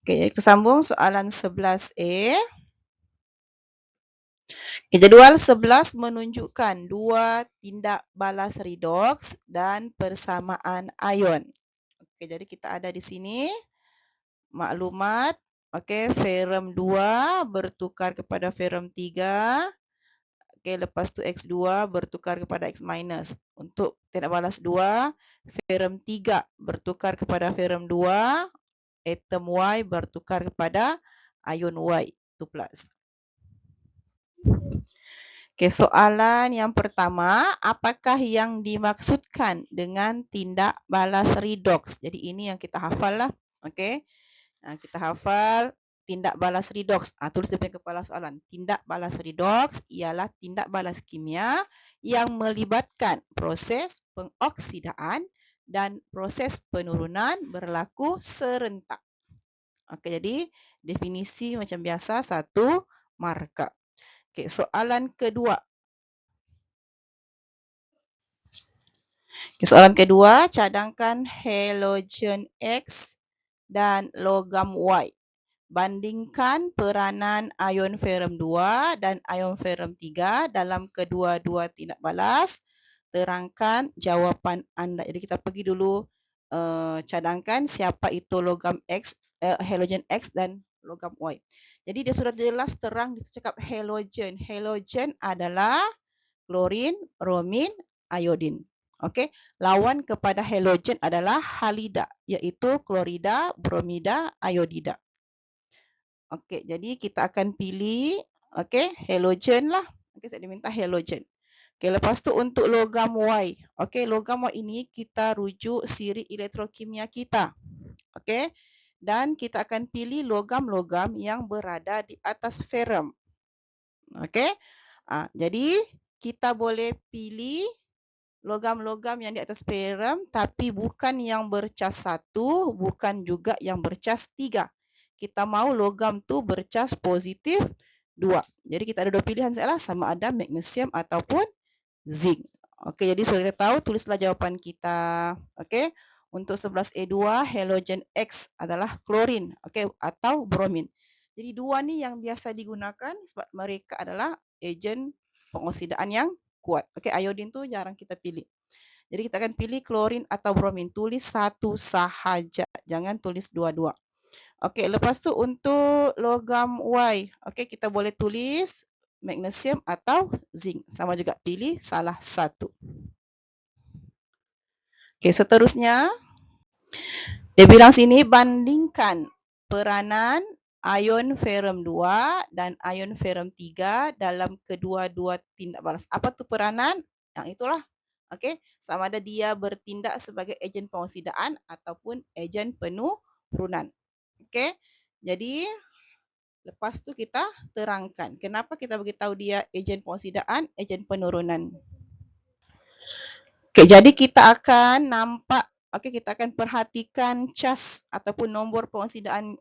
Oke, kita sambung soalan 11E. Jadual 11 menunjukkan dua tindak balas redoks dan persamaan ion. Oke, jadi kita ada di sini maklumat. Oke, ferrum 2 bertukar kepada ferrum 3. Oke, lepas tu X2 bertukar kepada X minus. Untuk tindak balas 2, ferrum 3 bertukar kepada ferrum 2. Atom Y bertukar kepada ion Y 2 plus. Okey, soalan yang pertama, apakah yang dimaksudkan dengan tindak balas redoks? Jadi ini yang kita hafal lah. Okey. Kita hafal tindak balas redoks. Tulis di kepala soalan. Tindak balas redoks ialah tindak balas kimia yang melibatkan proses pengoksidaan dan proses penurunan berlaku serentak. Okey, jadi definisi macam biasa, satu markah. Okey, soalan kedua. Soalan kedua, cadangkan halogen X dan logam Y. Bandingkan peranan ion ferrum 2 dan ion ferrum 3 dalam kedua-dua tindak balas. Terangkan jawapan anda. Jadi kita pergi dulu cadangkan siapa itu logam X, halogen X dan logam Y. Jadi dia sudah jelas terang dicakap halogen. Halogen adalah klorin, bromin, iodin. Okey, lawan kepada halogen adalah halida, iaitu klorida, bromida, iodida. Okey, jadi kita akan pilih halogen lah. Okey, saya diminta halogen. Okey, lepas tu untuk logam Y. Okey, logam Y ini kita rujuk siri elektrokimia kita. Okey. Dan kita akan pilih logam-logam yang berada di atas ferrum. Okey. Jadi kita boleh pilih logam-logam yang di atas ferrum tapi bukan yang bercas 1, bukan juga yang bercas 3. Kita mahu logam tu bercas positif 2. Jadi kita ada dua pilihan sajalah, sama ada magnesium ataupun zinc. Okey, jadi sudah kita tahu, tulislah jawapan kita. Okey. Untuk 11A2, halogen X adalah klorin, okey, atau bromin. Jadi dua ni yang biasa digunakan sebab mereka adalah ejen pengoksidaan yang kuat. Okey, iodin tu jarang kita pilih. Jadi kita akan pilih klorin atau bromin. Tulis satu sahaja, jangan tulis dua-dua. Okey, lepas tu untuk logam Y, okey, kita boleh tulis magnesium atau zinc. Sama juga, pilih salah satu. Okey, seterusnya dia bilang sini bandingkan peranan ion ferrum 2 dan ion ferrum 3 dalam kedua-dua tindak balas. Apa tu peranan? Yang itulah. Okey, sama ada dia bertindak sebagai ejen pengoksidaan ataupun ejen penurunan. Okey. Jadi lepas tu kita terangkan kenapa kita beritahu dia ejen pengoksidaan, ejen penurunan. Okey, jadi kita akan nampak, kita akan perhatikan cas ataupun nombor pengoksidaan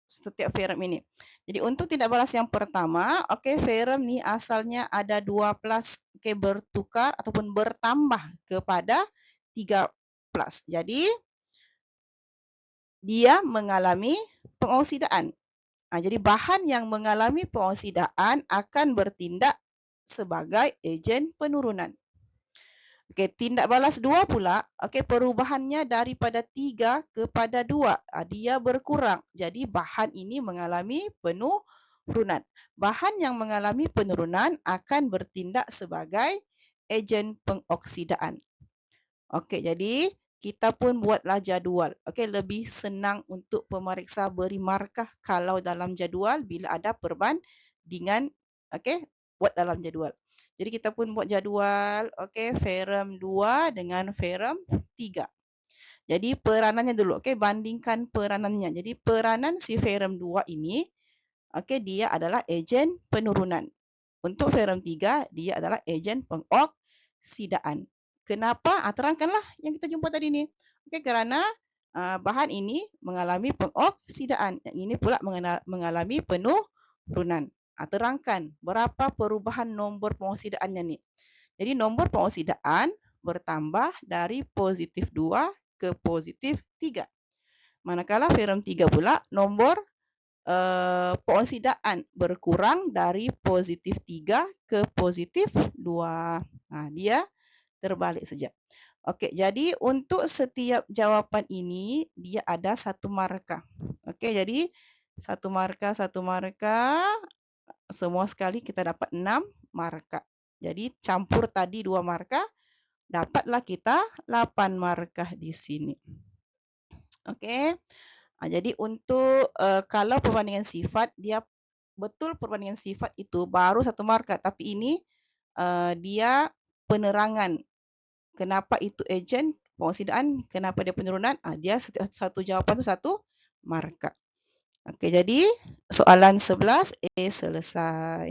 setiap ferrum ini. Jadi untuk tindak balas yang pertama, ferrum ni asalnya ada 2 plus, bertukar ataupun bertambah kepada 3 plus. Jadi dia mengalami pengoksidaan. Jadi bahan yang mengalami pengoksidaan akan bertindak sebagai ejen penurunan. Tindak balas 2 pula, perubahannya daripada 3 kepada 2. Dia berkurang. Jadi bahan ini mengalami penurunan. Bahan yang mengalami penurunan akan bertindak sebagai ejen pengoksidaan. Jadi kita pun buatlah jadual. Lebih senang untuk pemeriksa beri markah kalau dalam jadual bila ada perbandingan, buat dalam jadual. Jadi kita pun buat jadual, ferrum 2 dengan ferrum 3. Jadi peranannya dulu, bandingkan peranannya. Jadi peranan si ferrum 2 ini, dia adalah ejen penurunan. Untuk ferrum 3, dia adalah ejen pengoksidaan. Kenapa? Terangkanlah yang kita jumpa tadi ni. Kerana bahan ini mengalami pengoksidaan. Yang ini pula mengalami penurunan. Terangkan berapa perubahan nombor pengoksidaannya ni. Jadi nombor pengoksidaan bertambah dari positif 2 ke positif 3. Manakala Ferm 3 pula nombor peoksidaan berkurang dari positif 3 ke positif 2. Dia terbalik saja. Okey, jadi untuk setiap jawapan ini dia ada 1 markah. Okey, jadi 1 markah, 1 markah, semua sekali kita dapat 6 markah. Jadi campur tadi 2 markah, dapatlah kita 8 markah di sini. Okey. Jadi untuk kalau perbandingan sifat, dia betul perbandingan sifat itu baru 1 markah, tapi ini dia penerangan kenapa itu ejen peoksidaan, kenapa dia penurunan, dia setiap satu jawapan tu 1 markah. Okey, jadi soalan 11A selesai.